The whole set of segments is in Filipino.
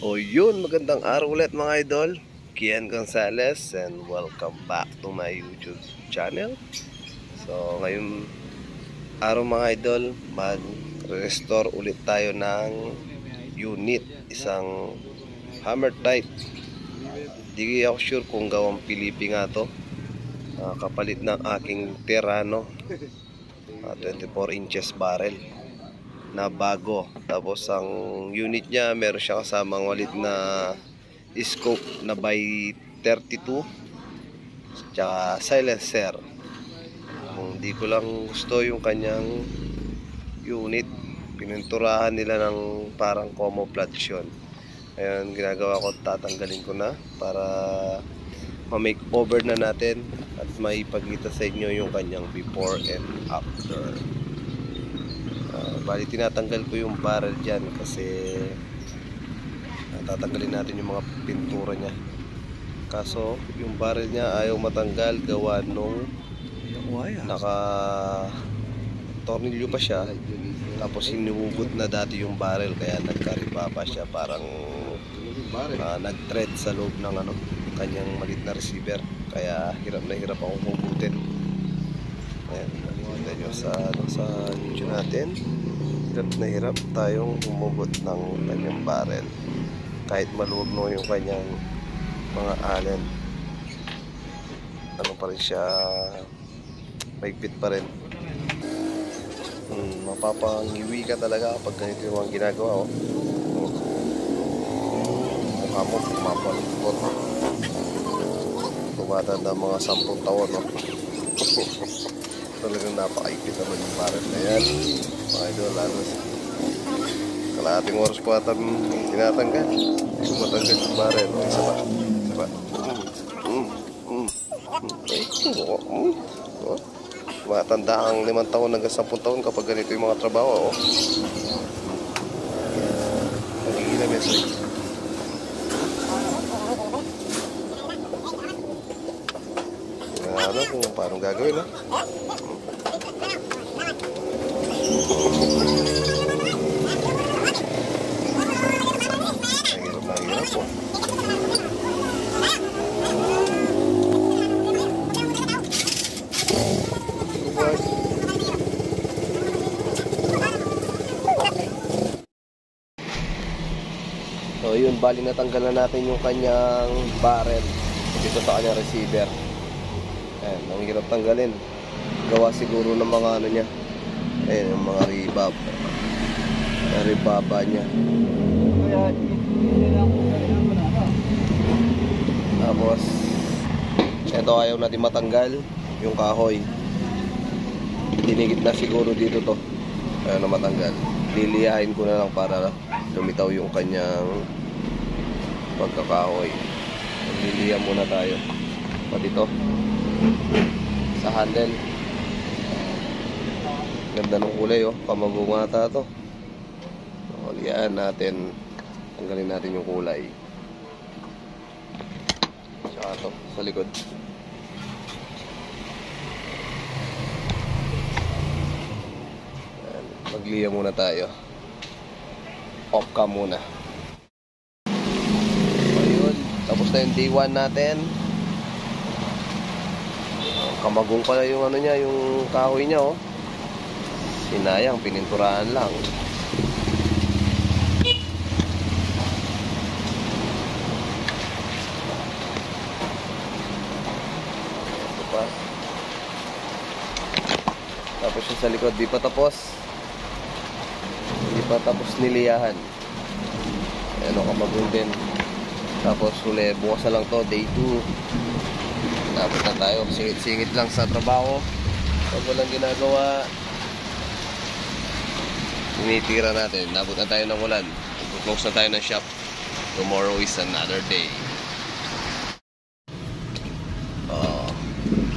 O yun, magandang araw ulit mga idol. Kian Gonzalez and welcome back to my YouTube channel. So ngayon araw mga idol, mag-restore ulit tayo ng unit, isang hammer type. Di ako sure kung gawang Pilipi nga to. Kapalit ng aking Terrano 24 inches barrel na bago. Tapos ang unit niya meron siya kasamang walit na scope na by 32 tsaka silencer. Hindi ko lang gusto yung kanyang unit, pininturahan nila ng parang camouflage yun. Ayan, ginagawa ko, tatanggalin ko na para ma-make over na natin at maipagkita sa inyo yung kanyang before and after. Bali tinatanggal ko yung barrel dyan kasi tatanggalin natin yung mga pintura niya. Kaso yung barrel niya ayaw matanggal gawa nung naka tornilyo pa siya, tapos hinuhugot na dati yung barrel kaya nagkariba pa siya, parang nag-thread sa loob ng kanyang maliit na receiver, kaya hirap na hirap akong hugutin. Ayan, nakikita nyo sa video natin, hirap na hirap tayong humugot ng kanyang barrel kahit maluwag no yung kanyang mga allen. Pa rin siya, maigpit pa rin. Mapapangiwi ka talaga kapag ganito yung mga ginagawa. Mukha mo pumapalipot, tumatanda mga 10 taon. Talagang napakaigpit naman yung barrel na yan mga idol. Kalahating oras po ata tinatanggal, sumatanggal yung barrel. Isa pa, isa pa. Matanda ang 5 taon hanggang 10 taon kapag ganito yung mga trabaho. Nagigilam yan sa'yo. Ano kung paano gagawin, ha? Nahirap po. So yun, bali natanggalan natin yung kanyang barrel dito sa kanyang receiver. Ayan, ang hirap tanggalin. Gawa siguro ng mga niya. Ayan, yung mga rebaba niya. Tapos ito, ayaw natin matanggal yung kahoy. Dinigit na siguro dito to. Ayaw na matanggal. Liliyahin ko na lang para lumitaw yung kanyang pagkakahoy. Liliya muna tayo pati to sa handle. Ganda ng kulay, kamagungata to. Liyahan natin, tanggalin natin yung kulay. Tsaka to sa likod. Magliya muna tayo. Off cam muna. Ayun, tapos na yung day 1 natin. Kamagong pala yung niya, yung kahoy niya, sinayang, pininturahan lang. Ito pa. Tapos yung sa likod, di pa tapos niliyahan. Ayan, kamagong din. Tapos huli, bukas na lang to, day 2. Tapos na tayo, singit-singit lang sa trabaho. Pag walang ginagawa, tinitira natin. Nabot na tayo ng ulan, close na tayo ng shop. Tomorrow is another day.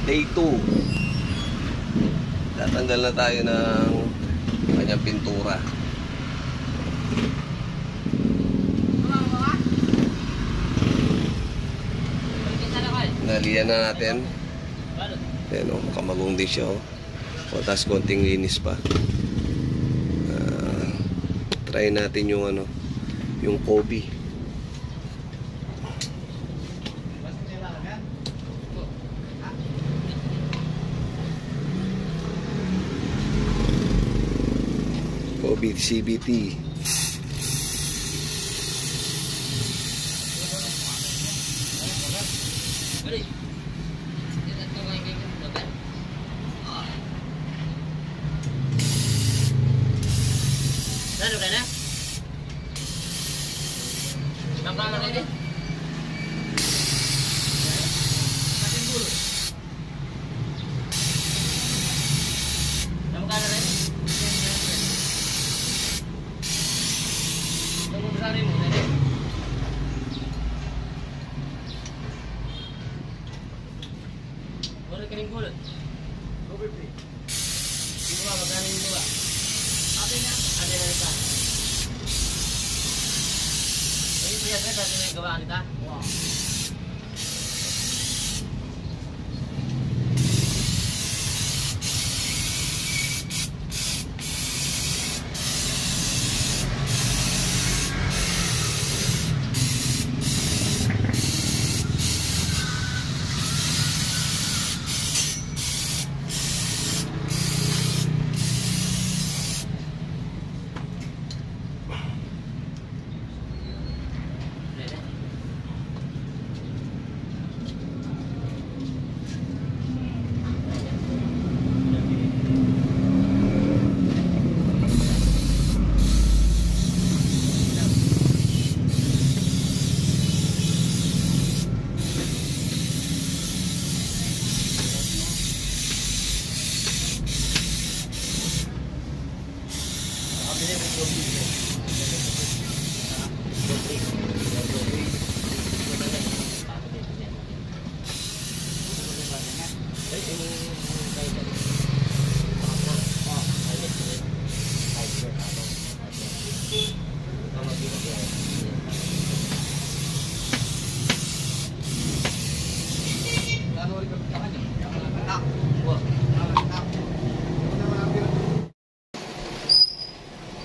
Day 2, tatanggal na tayo ng kanyang pintura. Naliyan na natin. Ayan, kamagong din siya, tapos konting linis pa. Try natin yung yung Kobe. CBT.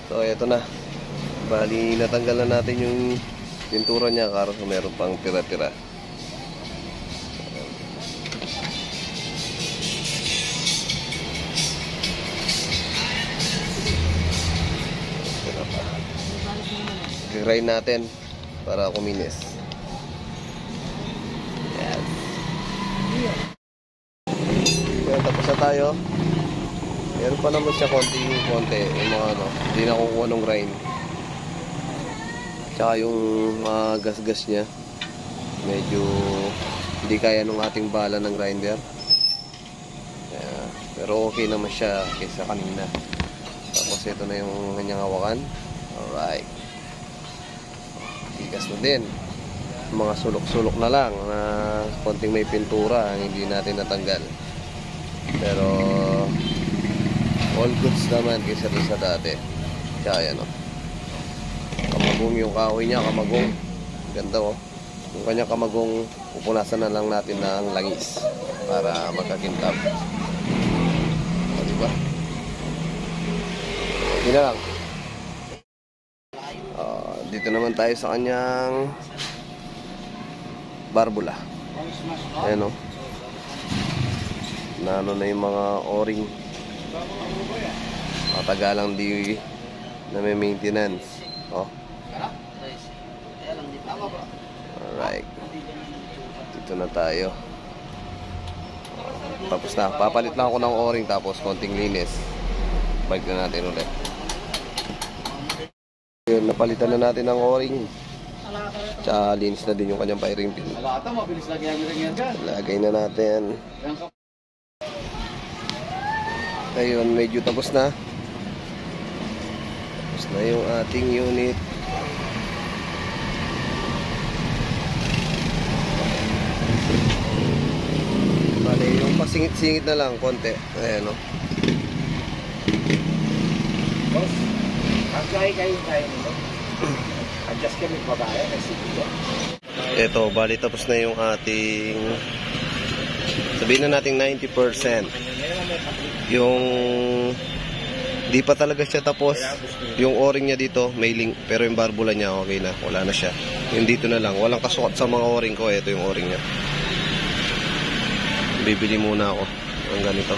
So ito na. Bali natanggal na natin yung pintura niya kaso meron pang tira-tira. I-grind natin para kuminis. Yan. Yan, tapos na tayo. Meron pa naman siya konti yung mga ano, hindi na kukuha ng grind. Tsaka yung mga gas-gas niya medyo hindi kaya nung ating bala ng grinder. Pero okay naman siya kaysa kanina. Tapos ito na yung kanyang hawakan. Alright. Tigas na din. Mga sulok-sulok na lang na konting may pintura ang hindi natin natanggal. Pero all goods naman kaysa rin sa dati. Kaya yan o. Kamagong yung kahoy niya, kamagong. Ganda o. Yung kanyang kamagong, pupunasan na lang natin ng langis para magkakintab. O diba? Okay na lang. Dito naman tayo sa kanyang barbula. Ayan o. Na ano na yung mga o-ring. Matagalang di na may maintenance. Oh. Alright. Dito na tayo. Tapos na. Papalit lang ako ng o-ring tapos konting linis. Balik na natin ulit. Yun, napalitan na natin ng o-ring. Tsaka linis na din yung kanyang firing pin. Lagay na natin. Ayun, medyo tapos na. Tapos na yung ating unit. Bale, yung pasingit-singit na lang, konti. Ayan, no? Boss, ang kayo nito. Adjust kami babae kasi dito. Ito, bali tapos na yung ating, sabihin na natin 90%. Yung di pa talaga siya tapos. Yung o-ring niya dito may link, pero yung barbula niya okay na, wala na siya. Yung dito na lang, walang kasukat sa mga o-ring ko. Ito yung o-ring niya. Bibili muna ako ng ganito.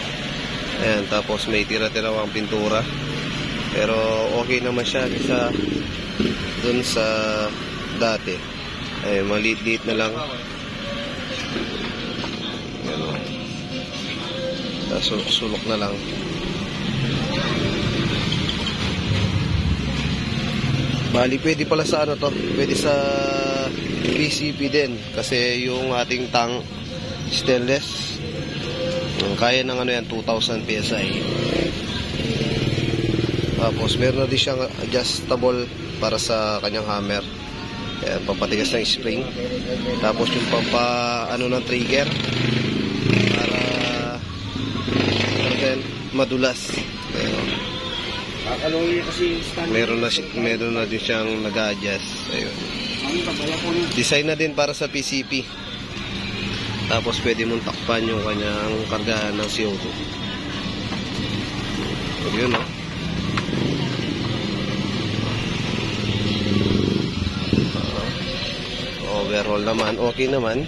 Ayan, tapos may tira-tira ang pintura. Pero okay naman siya sa dun sa dati. Ay, maliit-liit na lang. Yan o. Sulok na lang. Bali, pwede pala sa ano to. Pwede sa PCP din. Kasi yung ating tank stainless, kaya ng ano yan, 2,000 PSI. Tapos meron na din siyang adjustable para sa kanyang hammer. Ayan, pampatigas ng spring. Tapos yung ano ng trigger para madulas. Meron na din siyang nag-adjust. Ayun. Design na din para sa PCP. Tapos pwede mong takpan yung kanyang kargahan ng CO2. Yun, no? Overall naman, okay naman.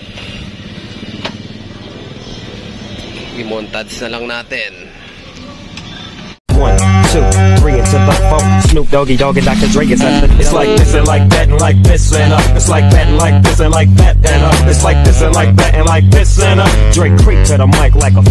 I-montage na lang natin. 1, 2, 3 into the 4. Snoop Doggy Dogg and Dr. Dre. It's like this and like that and like this and it's like that and like this and like that and it's like this and like that and like this and Dre creep to the mic like a